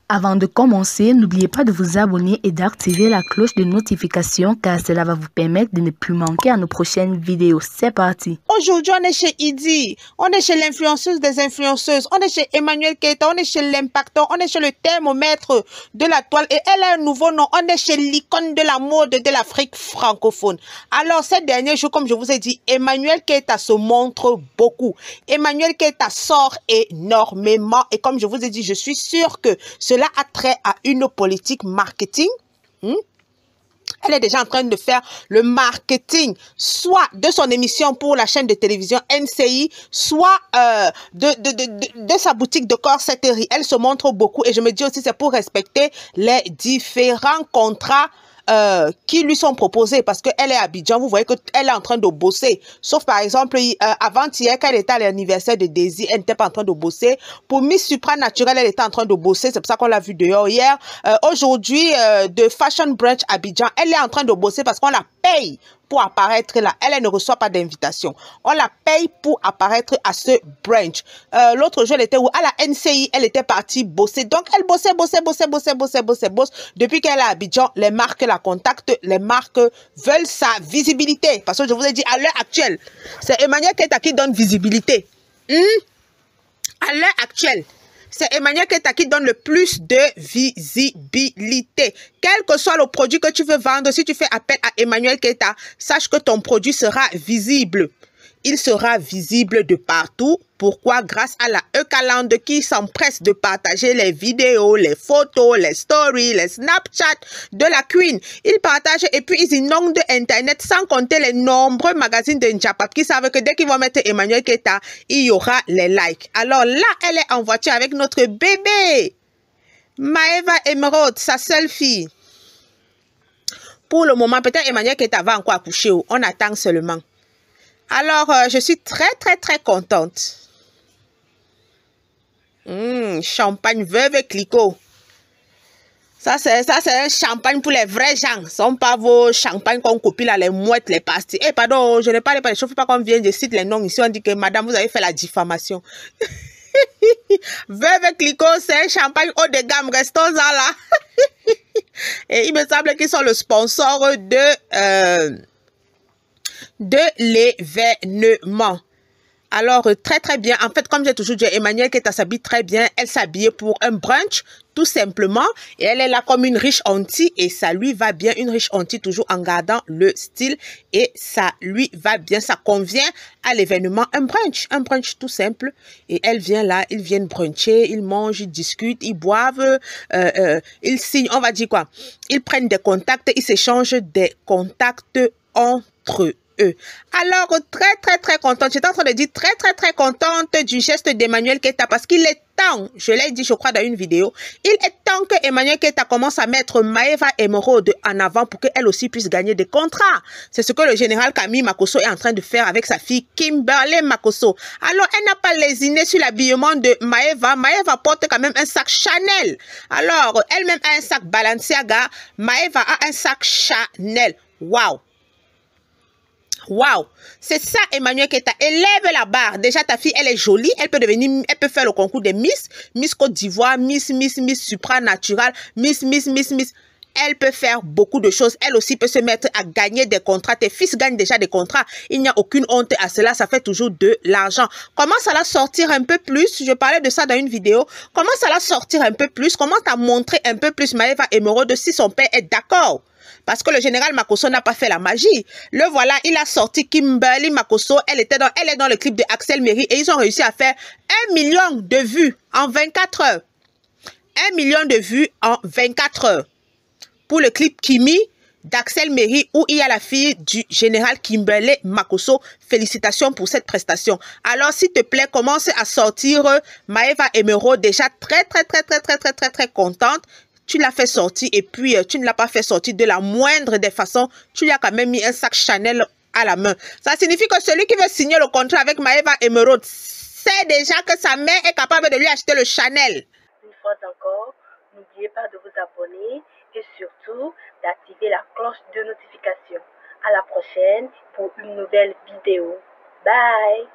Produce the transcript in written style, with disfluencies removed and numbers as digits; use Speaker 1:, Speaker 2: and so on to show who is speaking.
Speaker 1: Avant de commencer, n'oubliez pas de vous abonner et d'activer la cloche de notification car cela va vous permettre de ne plus manquer à nos prochaines vidéos. C'est parti.
Speaker 2: Aujourd'hui, on est chez Idi, on est chez l'influenceuse des influenceuses, on est chez Emmanuel Keita, on est chez l'impacteur, on est chez le thermomètre de la toile et elle a un nouveau nom, on est chez l'icône de la mode de l'Afrique francophone. Alors, ces derniers jours, comme je vous ai dit, Emmanuel Keita se montre beaucoup. Emmanuel Keita sort énormément et comme je vous ai dit, je suis sûre que cela a trait à une politique marketing. Elle est déjà en train de faire le marketing, soit de son émission pour la chaîne de télévision NCI, soit de sa boutique de corsetterie. Elle se montre beaucoup et je me dis aussi c'est pour respecter les différents contrats qui lui sont proposés parce qu'elle est à Abidjan, vous voyez qu'elle est en train de bosser. Sauf par exemple, avant-hier, quand elle était à l'anniversaire de Daisy, elle n'était pas en train de bosser. Pour Miss Supranaturel, elle était en train de bosser, c'est pour ça qu'on l'a vu dehors hier. Aujourd'hui, de Fashion Branch Abidjan, elle est en train de bosser parce qu'on la paye pour apparaître là. Elle ne reçoit pas d'invitation. On la paye pour apparaître à ce branch. L'autre jour, elle était où? À la NCI, elle était partie bosser. Donc, elle bosse. Depuis qu'elle est à Abidjan, les marques la contactent. Les marques veulent sa visibilité. Parce que je vous ai dit, à l'heure actuelle, c'est Emmanuel Keita qui donne visibilité. À l'heure actuelle, c'est Emmanuel Keita qui donne le plus de visibilité. Quel que soit le produit que tu veux vendre, si tu fais appel à Emmanuel Keita, sache que ton produit sera visible. Il sera visible de partout. Pourquoi? Grâce à la E-Calendar qui s'empresse de partager les vidéos, les photos, les stories, les Snapchat de la Queen. Ils partagent et puis ils inondent Internet sans compter les nombreux magazines de Njapap qui savent que dès qu'ils vont mettre Emmanuel Keita, il y aura les likes. Alors là, elle est en voiture avec notre bébé. Maeva Emerald, sa seule fille. Pour le moment, peut-être Emmanuel Keita va encore accoucher. On attend seulement. Alors, je suis très contente. Champagne Veuve Clicquot. Ça, c'est un champagne pour les vrais gens. Ce sont pas vos champagnes qu'on copie là, les mouettes, les pastilles. Eh, pardon, je ne parle pas, je ne veux pas qu'on vienne, je cite les noms ici. On dit que madame, vous avez fait la diffamation. Veuve Clicquot, c'est un champagne haut de gamme. Restons-en là. Et il me semble qu'ils sont le sponsor de l'événement. Alors, très bien. En fait, comme j'ai toujours dit, Emmanuel Keita s'habille très bien. Elle s'habille pour un brunch, tout simplement. Et elle est là comme une riche auntie. Et ça lui va bien. Une riche auntie, toujours en gardant le style. Et ça lui va bien. Ça convient à l'événement. Un brunch tout simple. Et elle vient là. Ils viennent bruncher. Ils mangent, ils discutent, ils boivent. Ils signent, on va dire quoi. Ils prennent des contacts. Ils s'échangent des contacts entre eux. Alors, très contente. J'étais en train de dire très contente du geste d'Emmanuel Keita parce qu'il est temps, je l'ai dit, je crois, dans une vidéo, il est temps que Emmanuel Keita commence à mettre Maeva Emerald en avant pour qu'elle aussi puisse gagner des contrats. C'est ce que le général Camille Makosso est en train de faire avec sa fille Kimberly Makosso. Alors, elle n'a pas lésiné sur l'habillement de Maeva. Maeva porte quand même un sac Chanel. Alors, elle-même a un sac Balenciaga. Maeva a un sac Chanel. Waouh! Waouh, c'est ça Emmanuel Keita. Élève la barre. Déjà ta fille, elle est jolie, elle peut faire le concours des Miss Côte d'Ivoire, Miss Supranaturel, Miss. Elle peut faire beaucoup de choses. Elle aussi peut se mettre à gagner des contrats. Tes fils gagnent déjà des contrats. Il n'y a aucune honte à cela. Ça fait toujours de l'argent. Commence à la sortir un peu plus. Je parlais de ça dans une vidéo. Commence à la sortir un peu plus. Commence à montrer un peu plus Maeva Emerald si son père est d'accord. Parce que le général Makosso n'a pas fait la magie. Le voilà, il a sorti Kimberly Makosso. Elle est dans le clip de Axel Méry et ils ont réussi à faire 1 million de vues en 24 heures. 1 million de vues en 24 heures. Pour le clip Kimi d'Axel Méry où il y a la fille du général Kimberly Makosso. Félicitations pour cette prestation. Alors, s'il te plaît, commence à sortir Maeva Emerald. Déjà très contente. Tu l'as fait sortir et puis tu ne l'as pas fait sortir de la moindre des façons. Tu lui as quand même mis un sac Chanel à la main. Ça signifie que celui qui veut signer le contrat avec Maeva Emerald sait déjà que sa mère est capable de lui acheter le Chanel.
Speaker 3: Une fois encore, n'oubliez pas de vous abonner et surtout d'activer la cloche de notification. À la prochaine pour une nouvelle vidéo. Bye!